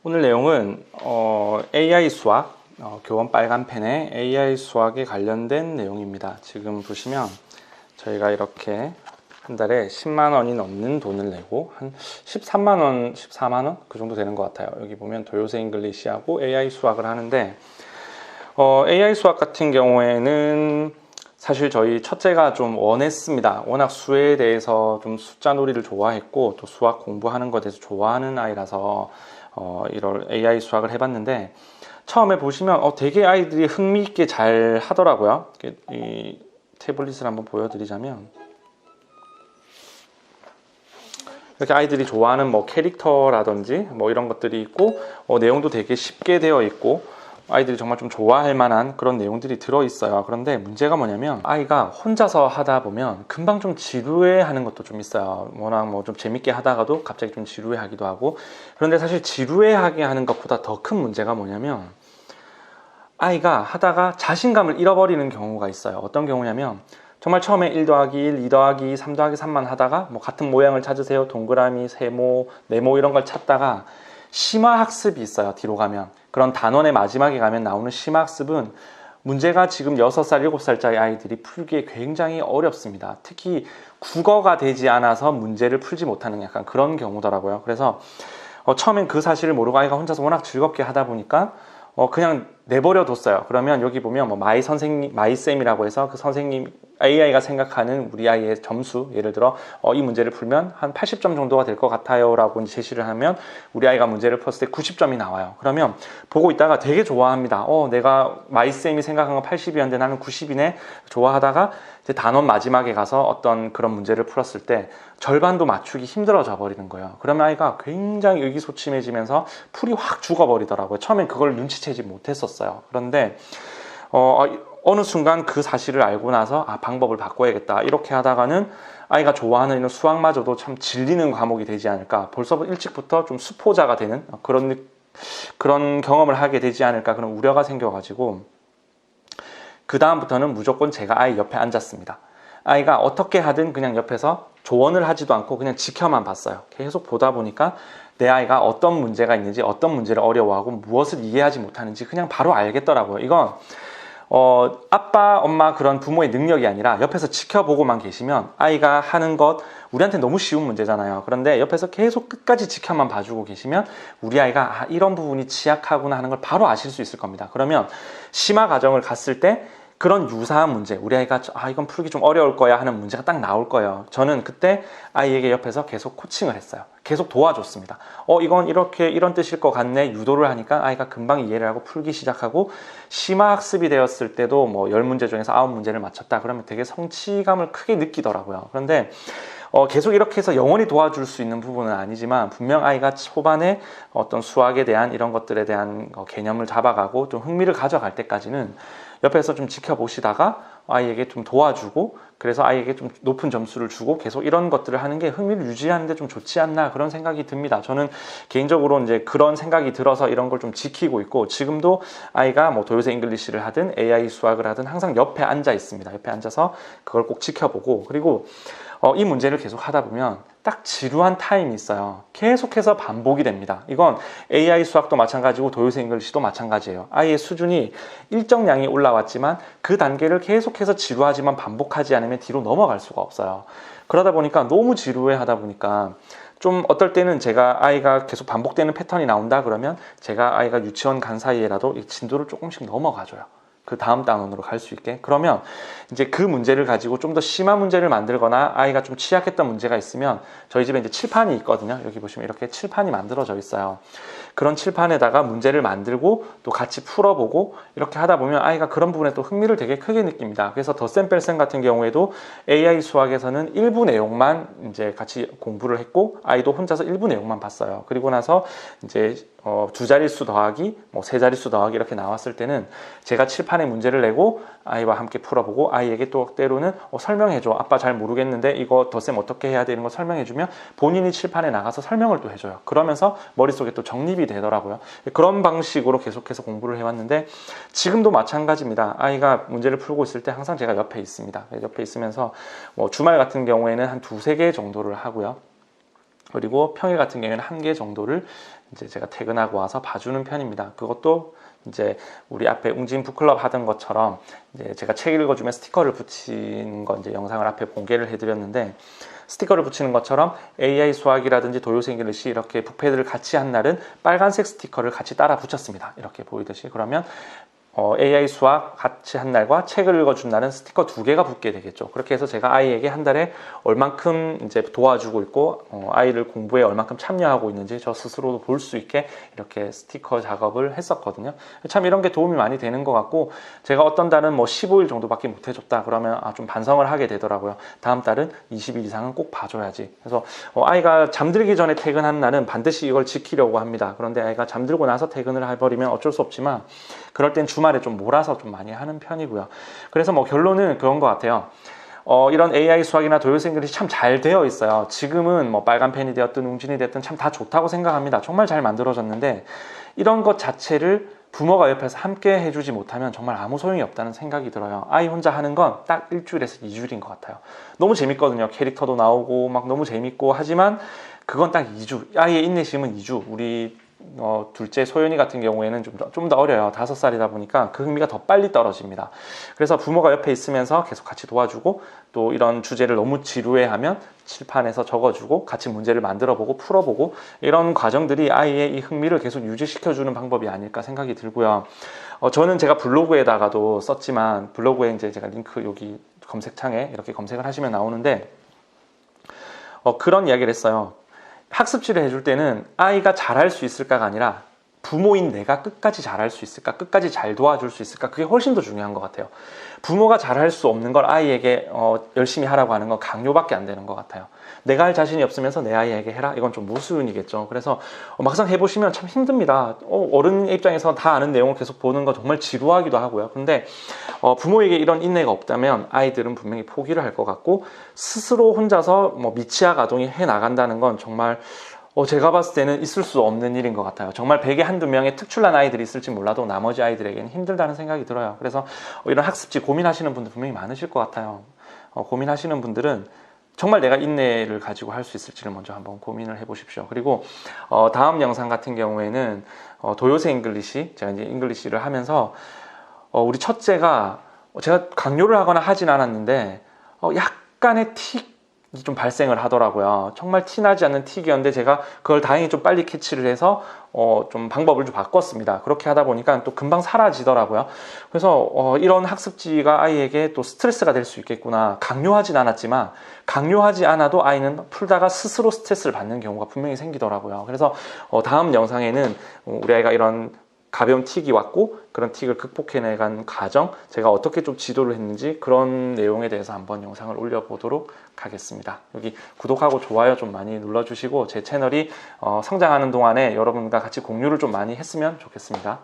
오늘 내용은 AI 수학, 교원 빨간펜의 AI 수학에 관련된 내용입니다. 지금 보시면 저희가 이렇게 한 달에 10만 원이 넘는 돈을 내고 한 13만 원, 14만 원? 그 정도 되는 것 같아요. 여기 보면 도요새 잉글리시하고 AI 수학을 하는데 AI 수학 같은 경우에는 사실 저희 첫째가 좀 원했습니다. 워낙 수에 대해서 좀 숫자 놀이를 좋아했고 또 수학 공부하는 것에 대해서 좋아하는 아이라서 이런 AI 수학을 해봤는데 처음에 보시면 되게 아이들이 흥미있게 잘 하더라고요. 이 태블릿을 한번 보여드리자면 이렇게 아이들이 좋아하는 뭐 캐릭터라든지 뭐 이런 것들이 있고 내용도 되게 쉽게 되어 있고 아이들이 정말 좀 좋아할 만한 그런 내용들이 들어있어요. 그런데 문제가 뭐냐면 아이가 혼자서 하다 보면 금방 좀 지루해 하는 것도 좀 있어요. 워낙 뭐 좀 재밌게 하다가도 갑자기 좀 지루해 하기도 하고. 그런데 사실 지루해 하게 하는 것보다 더 큰 문제가 뭐냐면 아이가 하다가 자신감을 잃어버리는 경우가 있어요. 어떤 경우냐면 정말 처음에 1 더하기 1, 2 더하기 2, 3 더하기 3만 하다가 뭐 같은 모양을 찾으세요. 동그라미, 세모, 네모 이런 걸 찾다가 심화학습이 있어요. 뒤로 가면 그런 단원의 마지막에 가면 나오는 심화학습은 문제가 지금 6살, 7살짜리 아이들이 풀기에 굉장히 어렵습니다. 특히 국어가 되지 않아서 문제를 풀지 못하는 약간 그런 경우더라고요. 그래서 처음엔 그 사실을 모르고 아이가 혼자서 워낙 즐겁게 하다 보니까 그냥 내버려 뒀어요. 그러면 여기 보면 뭐 마이 선생님, 마이쌤이라고 해서 그 선생님 AI가 생각하는 우리 아이의 점수, 예를 들어 이 문제를 풀면 한 80점 정도가 될 것 같아요 라고 제시를 하면 우리 아이가 문제를 풀었을 때 90점이 나와요. 그러면 보고 있다가 되게 좋아합니다. 내가 마이쌤이 생각한 건 80이었는데 나는 90이네 좋아하다가 이제 단원 마지막에 가서 어떤 그런 문제를 풀었을 때 절반도 맞추기 힘들어져 버리는 거예요. 그러면 아이가 굉장히 의기소침해지면서 풀이 확 죽어버리더라고요. 처음엔 그걸 눈치채지 못했었어요. 그런데 어느 순간 그 사실을 알고 나서 방법을 바꿔야겠다 이렇게 하다가는 아이가 좋아하는 이런 수학마저도 참 질리는 과목이 되지 않을까, 벌써 일찍부터 좀 수포자가 되는 그런 경험을 하게 되지 않을까, 그런 우려가 생겨가지고 그 다음부터는 무조건 제가 아이 옆에 앉았습니다. 아이가 어떻게 하든 그냥 옆에서 조언을 하지도 않고 그냥 지켜만 봤어요. 계속 보다 보니까 내 아이가 어떤 문제가 있는지, 어떤 문제를 어려워하고 무엇을 이해하지 못하는지 그냥 바로 알겠더라고요. 이건 아빠, 엄마 그런 부모의 능력이 아니라 옆에서 지켜보고만 계시면 아이가 하는 것 우리한테 너무 쉬운 문제잖아요. 그런데 옆에서 계속 끝까지 지켜만 봐주고 계시면 우리 아이가 이런 부분이 취약하구나 하는 걸 바로 아실 수 있을 겁니다. 그러면 심화 과정을 갔을 때 그런 유사한 문제, 우리 아이가 이건 풀기 좀 어려울 거야 하는 문제가 딱 나올 거예요. 저는 그때 아이에게 옆에서 계속 코칭을 했어요. 계속 도와줬습니다. 이건 이렇게 이런 뜻일 것 같네 유도를 하니까 아이가 금방 이해를 하고 풀기 시작하고, 심화학습이 되었을 때도 뭐 10문제 중에서 9문제를 맞췄다 그러면 되게 성취감을 크게 느끼더라고요. 그런데 계속 이렇게 해서 영원히 도와줄 수 있는 부분은 아니지만 분명 아이가 초반에 어떤 수학에 대한 이런 것들에 대한 개념을 잡아가고 좀 흥미를 가져갈 때까지는 옆에서 좀 지켜보시다가 아이에게 좀 도와주고, 그래서 아이에게 좀 높은 점수를 주고 계속 이런 것들을 하는 게 흥미를 유지하는 데 좀 좋지 않나 그런 생각이 듭니다. 저는 개인적으로 이제 그런 생각이 들어서 이런 걸 좀 지키고 있고, 지금도 아이가 뭐 도요새 잉글리시를 하든 AI 수학을 하든 항상 옆에 앉아 있습니다. 옆에 앉아서 그걸 꼭 지켜보고, 그리고 이 문제를 계속 하다 보면 딱 지루한 타임이 있어요. 계속해서 반복이 됩니다. 이건 AI 수학도 마찬가지고 도요새 잉글리시도 마찬가지예요. 아이의 수준이 일정량이 올라왔지만 그 단계를 계속해서 지루하지만 반복하지 않으면 뒤로 넘어갈 수가 없어요. 그러다 보니까 너무 지루해 하다 보니까 좀 어떨 때는 제가 아이가 계속 반복되는 패턴이 나온다 그러면 제가 아이가 유치원 간 사이에라도 이 진도를 조금씩 넘어가줘요. 그 다음 단원으로 갈 수 있게. 그러면 이제 그 문제를 가지고 좀 더 심한 문제를 만들거나 아이가 좀 취약했던 문제가 있으면 저희 집에 이제 칠판이 있거든요. 여기 보시면 이렇게 칠판이 만들어져 있어요. 그런 칠판에다가 문제를 만들고 또 같이 풀어보고 이렇게 하다 보면 아이가 그런 부분에 또 흥미를 되게 크게 느낍니다. 그래서 덧셈 뺄셈 같은 경우에도 AI 수학에서는 일부 내용만 이제 같이 공부를 했고 아이도 혼자서 일부 내용만 봤어요. 그리고 나서 이제 두 자릿수 더하기, 뭐 세 자릿수 더하기 이렇게 나왔을 때는 제가 칠판에 문제를 내고 아이와 함께 풀어보고 아이에게 또 때로는 설명해줘. 아빠 잘 모르겠는데 이거 덧셈 어떻게 해야 되는 거 설명해주면 본인이 칠판에 나가서 설명을 또 해줘요. 그러면서 머릿속에 또 정립이 되더라고요. 그런 방식으로 계속해서 공부를 해왔는데 지금도 마찬가지입니다. 아이가 문제를 풀고 있을 때 항상 제가 옆에 있습니다. 옆에 있으면서 뭐 주말 같은 경우에는 한 두세 개 정도를 하고요. 그리고 평일 같은 경우에는 1개 정도를 이제 제가 퇴근하고 와서 봐주는 편입니다. 그것도 이제 우리 앞에 웅진 북클럽 하던 것처럼 이제 제가 책 읽어주면 스티커를 붙이는 거 이제 영상을 앞에 공개를 해드렸는데, 스티커를 붙이는 것처럼 AI 수학이라든지 도요새 잉글리시 이렇게 북패드를 같이 한 날은 빨간색 스티커를 같이 따라 붙였습니다. 이렇게 보이듯이. 그러면 AI 수학 같이 한 날과 책을 읽어준 날은 스티커 2개가 붙게 되겠죠. 그렇게 해서 제가 아이에게 한 달에 얼만큼 이제 도와주고 있고 아이를 공부에 얼만큼 참여하고 있는지 저 스스로도 볼 수 있게 이렇게 스티커 작업을 했었거든요. 참 이런 게 도움이 많이 되는 것 같고, 제가 어떤 달은 뭐 15일 정도밖에 못 해줬다 그러면 좀 반성을 하게 되더라고요. 다음 달은 20일 이상은 꼭 봐줘야지. 그래서 아이가 잠들기 전에 퇴근한 날은 반드시 이걸 지키려고 합니다. 그런데 아이가 잠들고 나서 퇴근을 해버리면 어쩔 수 없지만, 그럴 땐 주말에 좀 몰아서 좀 많이 하는 편이고요. 그래서 뭐 결론은 그런 것 같아요. 이런 AI 수학이나 도요새 잉글리시 참 잘 되어 있어요. 지금은 뭐 빨간펜이 되었든 웅진이 됐든 참 다 좋다고 생각합니다. 정말 잘 만들어졌는데, 이런 것 자체를 부모가 옆에서 함께 해주지 못하면 정말 아무 소용이 없다는 생각이 들어요. 아이 혼자 하는 건 딱 1주일에서 2주일인 것 같아요. 너무 재밌거든요. 캐릭터도 나오고 막 너무 재밌고, 하지만 그건 딱 2주. 아이의 인내심은 2주. 우리 둘째 소연이 같은 경우에는 좀 더 어려요. 5살이다 보니까 그 흥미가 더 빨리 떨어집니다. 그래서 부모가 옆에 있으면서 계속 같이 도와주고, 또 이런 주제를 너무 지루해하면 칠판에서 적어주고 같이 문제를 만들어보고 풀어보고, 이런 과정들이 아이의 이 흥미를 계속 유지시켜주는 방법이 아닐까 생각이 들고요. 저는 제가 블로그에다가도 썼지만, 블로그에 이제 제가 링크 여기 검색창에 이렇게 검색을 하시면 나오는데, 그런 이야기를 했어요. 학습지를 해줄 때는 아이가 잘할 수 있을까가 아니라 부모인 내가 끝까지 잘할 수 있을까, 끝까지 잘 도와줄 수 있을까, 그게 훨씬 더 중요한 것 같아요. 부모가 잘할 수 없는 걸 아이에게 열심히 하라고 하는 건 강요밖에 안 되는 것 같아요. 내가 할 자신이 없으면서 내 아이에게 해라? 이건 좀 모순이겠죠. 그래서 막상 해보시면 참 힘듭니다. 어른 입장에서 다 아는 내용을 계속 보는 거 정말 지루하기도 하고요. 근데 부모에게 이런 인내가 없다면 아이들은 분명히 포기를 할 것 같고, 스스로 혼자서 뭐 미취학 아동이 해 나간다는 건 정말 제가 봤을 때는 있을 수 없는 일인 것 같아요. 정말 100에 한두 명의 특출난 아이들이 있을지 몰라도 나머지 아이들에게는 힘들다는 생각이 들어요. 그래서 이런 학습지 고민하시는 분들 분명히 많으실 것 같아요. 고민하시는 분들은 정말 내가 인내를 가지고 할 수 있을지를 먼저 한번 고민을 해보십시오. 그리고 다음 영상 같은 경우에는 도요새 잉글리시, 제가 이제 잉글리시를 하면서 우리 첫째가 제가 강요를 하거나 하진 않았는데 약간의 틱이 좀 발생을 하더라고요. 정말 티나지 않는 틱이었는데 제가 그걸 다행히 좀 빨리 캐치를 해서 좀 방법을 좀 바꿨습니다. 그렇게 하다 보니까 또 금방 사라지더라고요. 그래서 이런 학습지가 아이에게 또 스트레스가 될 수 있겠구나. 강요하진 않았지만, 강요하지 않아도 아이는 풀다가 스스로 스트레스를 받는 경우가 분명히 생기더라고요. 그래서 다음 영상에는 우리 아이가 이런 가벼운 틱이 왔고 그런 틱을 극복해내간 과정, 제가 어떻게 좀 지도를 했는지 그런 내용에 대해서 한번 영상을 올려보도록 하겠습니다. 여기 구독하고 좋아요 좀 많이 눌러주시고, 제 채널이 성장하는 동안에 여러분과 같이 공유를 좀 많이 했으면 좋겠습니다.